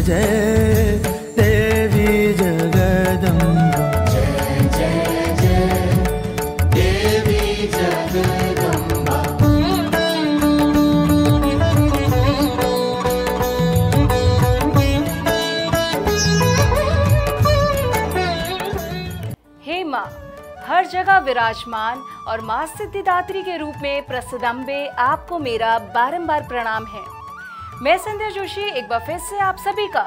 जय जय देवी जगदम्बा, जय जय जय देवी जगदम्बा। हे माँ, हर जगह विराजमान और माँ सिद्धिदात्री के रूप में प्रसिद्ध अम्बे, आपको मेरा बारंबार प्रणाम है। मैं संध्या जोशी एक बार फिर से आप सभी का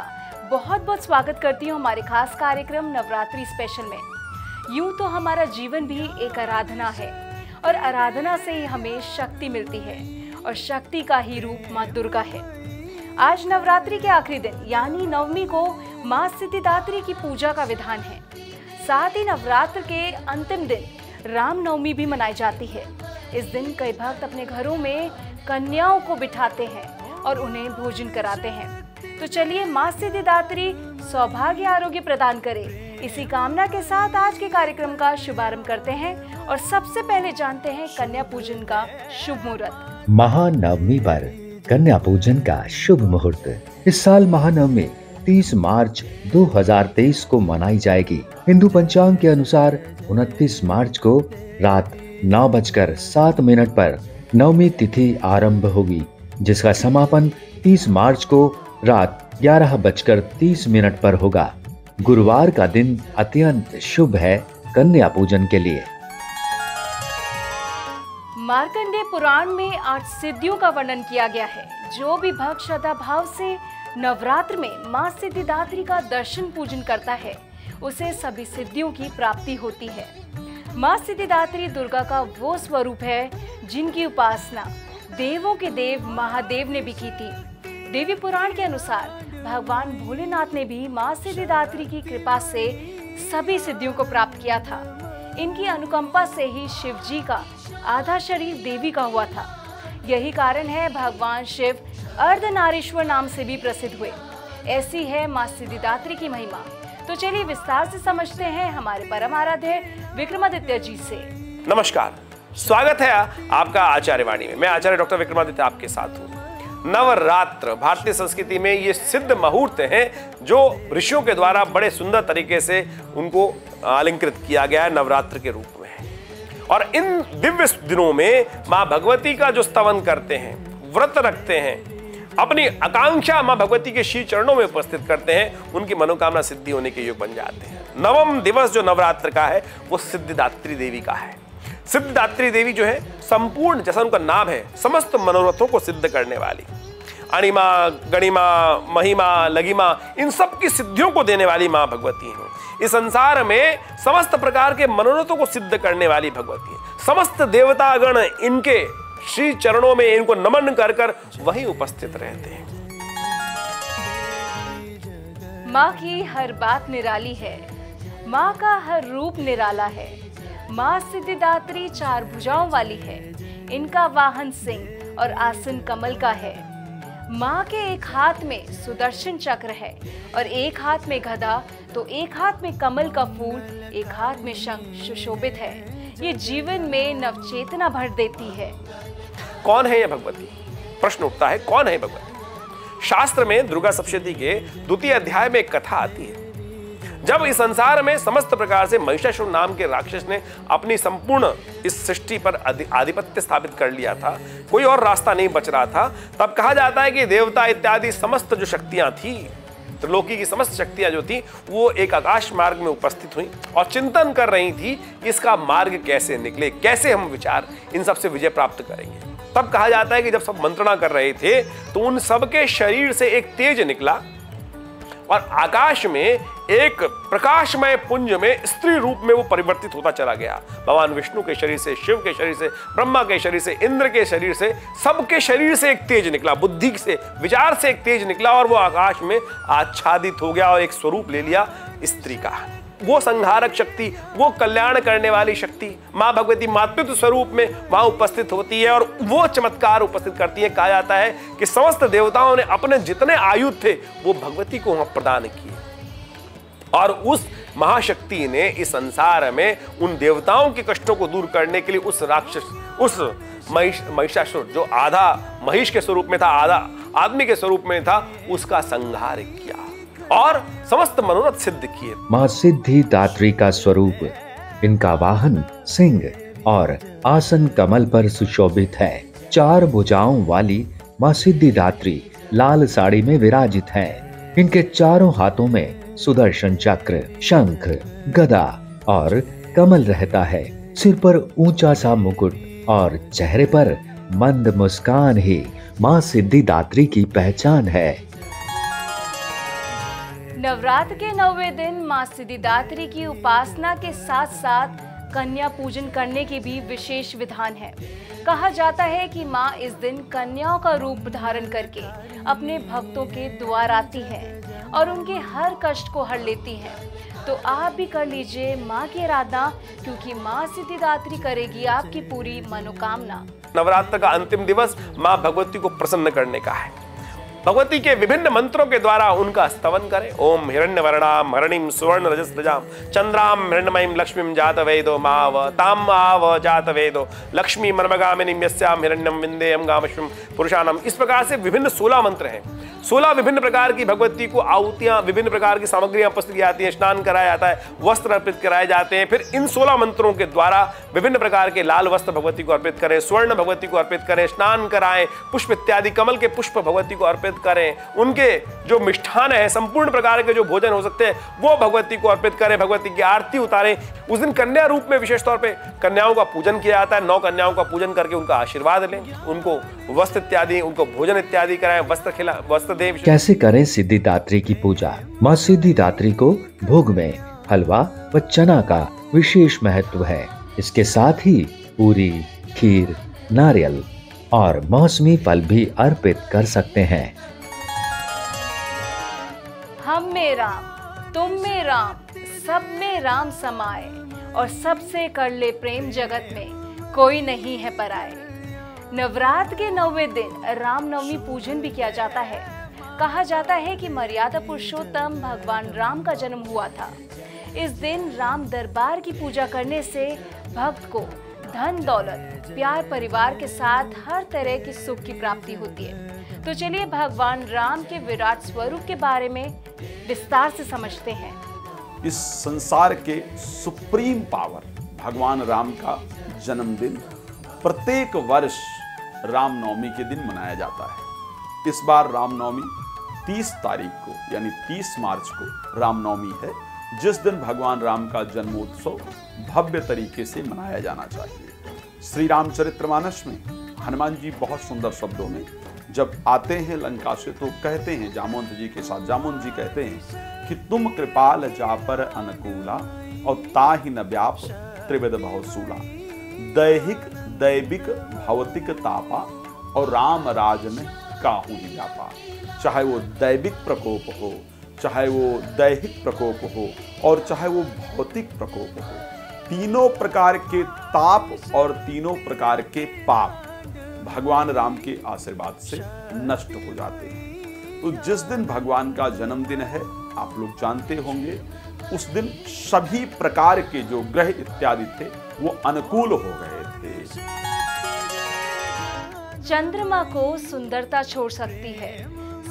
बहुत बहुत स्वागत करती हूँ हमारे खास कार्यक्रम नवरात्रि स्पेशल में। यूं तो हमारा जीवन भी एक आराधना है और आराधना से ही हमें शक्ति मिलती है और शक्ति का ही रूप माँ दुर्गा है। आज नवरात्रि के आखिरी दिन यानी नवमी को माँ सिद्धिदात्री की पूजा का विधान है। साथ ही नवरात्र के अंतिम दिन रामनवमी भी मनाई जाती है। इस दिन कई भक्त अपने घरों में कन्याओं को बिठाते हैं और उन्हें भोजन कराते हैं। तो चलिए माँ सिद्धिदात्री सौभाग्य आरोग्य प्रदान करे, इसी कामना के साथ आज के कार्यक्रम का शुभारंभ करते हैं और सबसे पहले जानते हैं कन्या पूजन का शुभ मुहूर्त। महानवमी पर कन्या पूजन का शुभ मुहूर्त। इस साल महानवमी 30 मार्च 2023 को मनाई जाएगी। हिंदू पंचांग के अनुसार 29 मार्च को रात 9:07 पर नवमी तिथि आरंभ होगी, जिसका समापन 30 मार्च को रात 11:30 पर होगा। गुरुवार का दिन अत्यंत शुभ है कन्या पूजन के लिए। मार्कंडेय पुराण में 8 सिद्धियों का वर्णन किया गया है। जो भी भक्त श्रद्धा भाव से नवरात्र में माँ सिद्धिदात्री का दर्शन पूजन करता है, उसे सभी सिद्धियों की प्राप्ति होती है। माँ सिद्धिदात्री दुर्गा का वो स्वरूप है जिनकी उपासना देवों के देव महादेव ने भी की थी। देवी पुराण के अनुसार भगवान भोलेनाथ ने भी माँ सिद्धिदात्री की कृपा से सभी सिद्धियों को प्राप्त किया था। इनकी अनुकंपा से ही शिव जी का आधा शरीर देवी का हुआ था। यही कारण है भगवान शिव अर्धनारीश्वर नाम से भी प्रसिद्ध हुए। ऐसी है माँ सिद्धिदात्री की महिमा। तो चलिए विस्तार से समझते हैं हमारे परम आराध्य विक्रमादित्य जी से। नमस्कार, स्वागत है आपका आचार्यवाणी में। मैं आचार्य डॉक्टर विक्रमादित्य आपके साथ हूँ। नवरात्र भारतीय संस्कृति में ये सिद्ध मुहूर्त हैं जो ऋषियों के द्वारा बड़े सुंदर तरीके से उनको अलंकृत किया गया है नवरात्र के रूप में। और इन दिव्य दिनों में माँ भगवती का जो स्तवन करते हैं, व्रत रखते हैं, अपनी आकांक्षा माँ भगवती के श्री चरणों में उपस्थित करते हैं, उनकी मनोकामना सिद्धि होने के योग बन जाते हैं। नवम दिवस जो नवरात्र का है वो सिद्धिदात्री देवी का है। सिद्धिदात्री देवी जो है संपूर्ण, जैसा उनका नाम है, समस्त मनोरथों को सिद्ध करने वाली, अणिमा गणिमा महिमा लगिमा, इन सब की सिद्धियों को देने वाली माँ भगवती है। इस संसार में समस्त प्रकार के मनोरथों को सिद्ध करने वाली भगवती है। समस्त देवतागण इनके श्री चरणों में इनको नमन कर कर वहीं उपस्थित रहते हैं। माँ की हर बात निराली है, माँ का हर रूप निराला है। माँ सिद्धिदात्री 4 भुजाओं वाली है। इनका वाहन सिंह और आसन कमल का है। माँ के एक हाथ में सुदर्शन चक्र है और एक हाथ में गदा, तो एक हाथ में कमल का फूल, एक हाथ में शंख सुशोभित है। ये जीवन में नवचेतना भर देती है। कौन है यह भगवती? प्रश्न उठता है, कौन है भगवती? शास्त्र में दुर्गा सप्तशती के 2 अध्याय में एक कथा आती है। जब इस संसार में समस्त प्रकार से महिषासुर नाम के राक्षस ने अपनी संपूर्ण इस सृष्टि पर आधिपत्य स्थापित कर लिया था, कोई और रास्ता नहीं बच रहा था, तब कहा जाता है कि देवता इत्यादि समस्त जो शक्तियां थी, त्रिलोकी की समस्त शक्तियां जो थी, वो एक आकाश मार्ग में उपस्थित हुई और चिंतन कर रही थी इसका मार्ग कैसे निकले, कैसे हम विचार इन सबसे विजय प्राप्त करेंगे। तब कहा जाता है कि जब सब मंत्रणा कर रहे थे तो उन सबके शरीर से एक तेज निकला और आकाश में एक प्रकाशमय पुंज में स्त्री रूप में वो परिवर्तित होता चला गया। भगवान विष्णु के शरीर से, शिव के शरीर से, ब्रह्मा के शरीर से, इंद्र के शरीर से, सबके शरीर से एक तेज निकला, बुद्धि से, विचार से एक तेज निकला और वो आकाश में आच्छादित हो गया और एक स्वरूप ले लिया स्त्री का। वो संहारक शक्ति, वो कल्याण करने वाली शक्ति माँ भगवती मातृत्व स्वरूप में वहां उपस्थित होती है और वो चमत्कार उपस्थित करती है। कहा जाता है कि समस्त देवताओं ने अपने जितने आयुध थे वो भगवती को वहां प्रदान किए और उस महाशक्ति ने इस संसार में उन देवताओं के कष्टों को दूर करने के लिए उस राक्षस, उस महिषासुर जो आधा महिष के स्वरूप में था, आधा आदमी के स्वरूप में था, उसका संहार किया। और समस्त मनोरथ सिद्ध किए। माँ सिद्धिदात्री का स्वरूप, इनका वाहन सिंह और आसन कमल पर सुशोभित है। 4 भुजाओं वाली माँ सिद्धिदात्री लाल साड़ी में विराजित हैं। इनके चारों हाथों में सुदर्शन चक्र, शंख, गदा और कमल रहता है। सिर पर ऊंचा सा मुकुट और चेहरे पर मंद मुस्कान ही माँ सिद्धिदात्री की पहचान है। नवरात्र के 9वें दिन माँ सिद्धिदात्री की उपासना के साथ साथ कन्या पूजन करने की भी विशेष विधान है। कहा जाता है कि माँ इस दिन कन्याओं का रूप धारण करके अपने भक्तों के द्वार आती है और उनके हर कष्ट को हर लेती है। तो आप भी कर लीजिए माँ की आराधना, क्योंकि माँ सिद्धिदात्री करेगी आपकी पूरी मनोकामना। नवरात्र का अंतिम दिवस माँ भगवती को प्रसन्न करने का है। भगवती के विभिन्न मंत्रों के द्वारा उनका स्तवन करें। ओम हिरण्यवर्णाम हरणिम सुवर्ण रजस्रजाम चंद्राम हिरण्यमयीं लक्ष्मीं जात वेदो माव ताम आव जात वेदो लक्ष्मी मर्मगामिनीं यस्याम हिरण्यम विंदेयम गामश्वम पुरुषानम। इस प्रकार से विभिन्न 16 मंत्र हैं। 16 विभिन्न प्रकार की भगवती को आहुतियां, विभिन्न प्रकार की सामग्रियां प्रस्तुत की जाती हैं, स्नान कराया जाता है, वस्त्र अर्पित कराए जाते हैं। फिर इन 16 मंत्रों के द्वारा विभिन्न प्रकार के लाल वस्त्र भगवती को अर्पित करें, स्वर्ण भगवती को अर्पित करें, स्नान कराएं, पुष्प इत्यादि कमल के पुष्प भगवती को अर्पित करें। उनके जो मिष्ठान है, संपूर्ण प्रकार के जो भोजन हो सकते हैं, वो भगवती को अर्पित करें, भगवती की आरती उतारें। उस दिन कन्या रूप में विशेष तौर पे कन्याओं का पूजन किया जाता है। 9 कन्याओं का पूजन करके उनका आशीर्वाद लें, उनको वस्त्र इत्यादि, उनको भोजन इत्यादि कराएं, वस्त्र देव। कैसे करें सिद्धिदात्री की पूजा? माँ सिद्धिदात्री को भोग में हलवा व चना का विशेष महत्व है। इसके साथ ही पूरी, खीर, नारियल और मौसमी फल भी अर्पित कर सकते हैं। हम में राम, तुम में राम, सब में राम समाए, और सबसे कर ले प्रेम जगत में कोई नहीं है पराए। नवरात्र के 9वें दिन रामनवमी पूजन भी किया जाता है। कहा जाता है कि मर्यादा पुरुषोत्तम भगवान राम का जन्म हुआ था। इस दिन राम दरबार की पूजा करने से भक्त को धन दौलत, प्यार, परिवार के साथ हर तरह की सुख की प्राप्ति होती है। तो चलिए भगवान राम के विराट स्वरूप के बारे में विस्तार से समझते हैं। इस संसार के सुप्रीम पावर भगवान राम का जन्मदिन प्रत्येक वर्ष रामनवमी के दिन मनाया जाता है। इस बार रामनवमी 30 तारीख को यानी 30 मार्च को रामनवमी है, जिस दिन भगवान राम का जन्मोत्सव भव्य तरीके से मनाया जाना चाहिए। श्री रामचरितमानस में हनुमान जी बहुत सुंदर शब्दों में जब आते हैं लंका से तो कहते हैं जामवंत जी के साथ, जामवंत जी कहते हैं कि तुम कृपाल जा पर अनुकूला और ताहि न व्याप त्रिविध भवसूला, दैहिक दैविक भौतिक तापा और राम राज में काहू ही व्यापा। चाहे वो दैविक प्रकोप हो, चाहे वो दैहिक प्रकोप हो और चाहे वो भौतिक प्रकोप हो, तीनों प्रकार के ताप और तीनों प्रकार के पाप भगवान राम के आशीर्वाद से नष्ट हो जाते हैं। तो जिस दिन भगवान का जन्मदिन है, आप लोग जानते होंगे, उस दिन सभी प्रकार के जो ग्रह इत्यादि थे वो अनुकूल हो गए थे। चंद्रमा को सुंदरता छोड़ सकती है,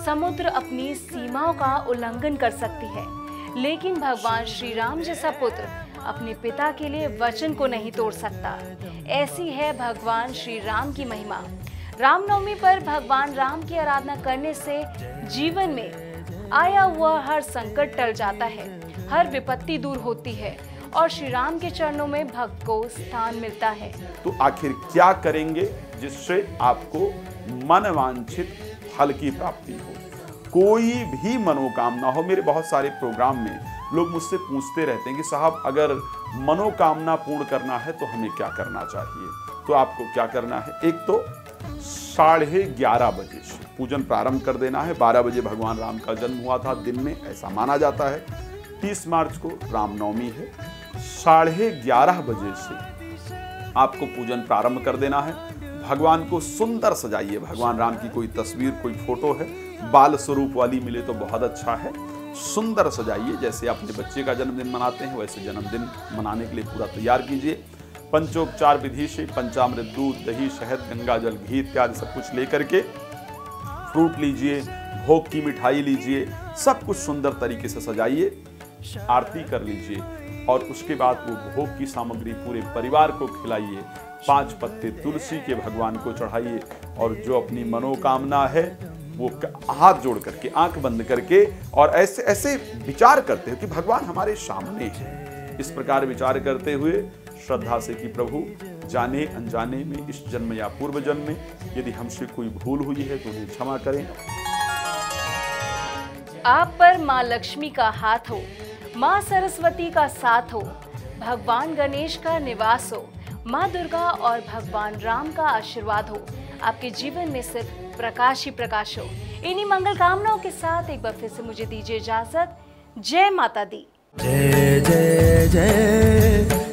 समुद्र अपनी सीमाओं का उल्लंघन कर सकती है, लेकिन भगवान श्री राम जैसा पुत्र अपने पिता के लिए वचन को नहीं तोड़ सकता। ऐसी है भगवान श्री राम की महिमा। रामनवमी पर भगवान राम की आराधना करने से जीवन में आया हुआ हर संकट टल जाता है, हर विपत्ति दूर होती है और श्री राम के चरणों में भक्त को स्थान मिलता है। तो आखिर क्या करेंगे जिससे आपको मनवांछित फल की प्राप्ति हो, कोई भी मनोकामना हो? मेरे बहुत सारे प्रोग्राम में लोग मुझसे पूछते रहते हैं कि साहब अगर मनोकामना पूर्ण करना है तो हमें क्या करना चाहिए? तो आपको क्या करना है, एक तो 11:30 बजे से पूजन प्रारंभ कर देना है। 12 बजे भगवान राम का जन्म हुआ था दिन में, ऐसा माना जाता है। 30 मार्च को रामनवमी है। 11:30 बजे से आपको पूजन प्रारंभ कर देना है। भगवान को सुंदर सजाइए। भगवान राम की कोई तस्वीर, कोई फोटो है, बाल स्वरूप वाली मिले तो बहुत अच्छा है। सुंदर सजाइए, जैसे अपने बच्चे का जन्मदिन मनाते हैं वैसे जन्मदिन मनाने के लिए पूरा तैयार कीजिए। पंचोपचार विधि से पंचामृत, दूध, दही, शहद, गंगा जल, घी इत्यादि सब कुछ लेकर के फ्रूट लीजिए, भोग की मिठाई लीजिए, सब कुछ सुंदर तरीके से सजाइए, आरती कर लीजिए और उसके बाद वो भोग की सामग्री पूरे परिवार को खिलाइए। 5 पत्ते तुलसी के भगवान को चढ़ाइए और जो अपनी मनोकामना है वो हाथ जोड़ करके, आंख बंद करके और ऐसे ऐसे विचार करते हो कि भगवान हमारे सामने है। इस प्रकार विचार करते हुए श्रद्धा से कि प्रभु जाने अनजाने में, इस जन्म या पूर्व जन्म में यदि हमसे कोई भूल हुई है तो उन्हें क्षमा करें। आप पर माँ लक्ष्मी का हाथ हो, माँ सरस्वती का साथ हो, भगवान गणेश का निवास हो, माँ दुर्गा और भगवान राम का आशीर्वाद हो, आपके जीवन में सिर्फ प्रकाश ही प्रकाश हो। इन्हीं मंगल कामनाओं के साथ एक बार फिर से मुझे दीजिए इजाजत। जय माता दी। जय जय जय